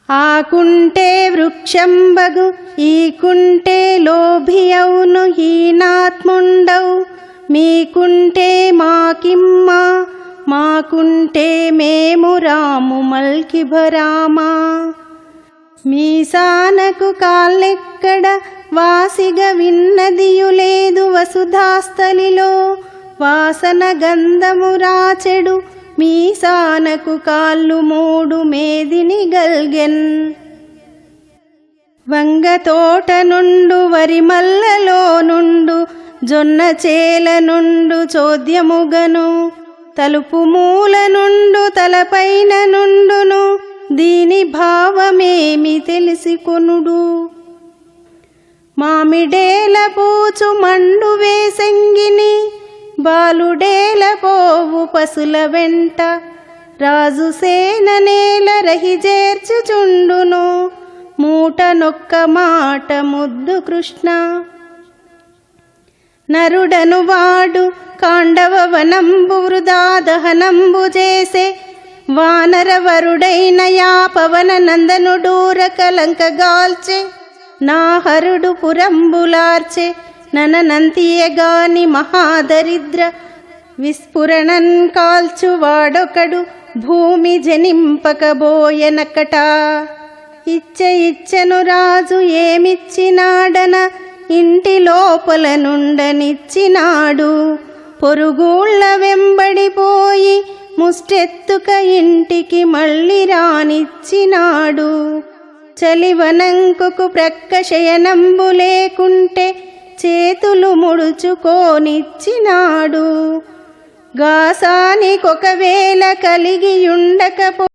ఆకుంటే వృక్షంబగు ఈకుంటే లోభియౌను హీనాత్ముండవు మీకుంటే మాకిమ్మా మాకుంటే మేము రాము మల్కిభరామా మీసానకు కాళ్ళెక్కడ వాసిగ విన్నదియులేదు వసుధాస్థలిలో వాసన గంధము రాచెడు మీసానకు కాళ్ళు మూడు మేదిని గల్గెన్ వంగ తోట నుండు వరిమల్లలో నుండు జొన్న చేల నుండు చోద్యముగను తలుపు మూల నుండు తలపైన నుండును దీని భావమేమి తెలిసికొనుడు మామిడేల పూచు మండు వేసంగిని బాలుడేల పోవు పసుల వెంట రాజు సేన నేల రహిజేర్చుచుండును మూట నొక్క మాట ముద్దు కృష్ణ నరుడను వాడు కాండవ వనంబు వృధా దహనంబు చేసే వానరవరుడైన యాపవన నందనుడూర కలంకగాల్చే నా హరుడు పురంబులార్చే నననంతియగాని మహాదరిద్ర విస్ఫురణన్ కాల్చు వాడొకడు భూమి జనింపకబోయనకట ఇచ్చెను రాజు ఏమిచ్చినాడన ఇంటి లోపల నుండనిచ్చినాడు పొరుగుళ్ళ వెంబడిపోయి ముష్టెత్తుక ఇంటికి మళ్ళీ రానిచ్చినాడు చలివనంకుకు ప్రక్క శయనంబు లేకుంటే చేతులు ముడుచుకోనిచ్చినాడు గాసానికొకవేళ కలిగియుండకపో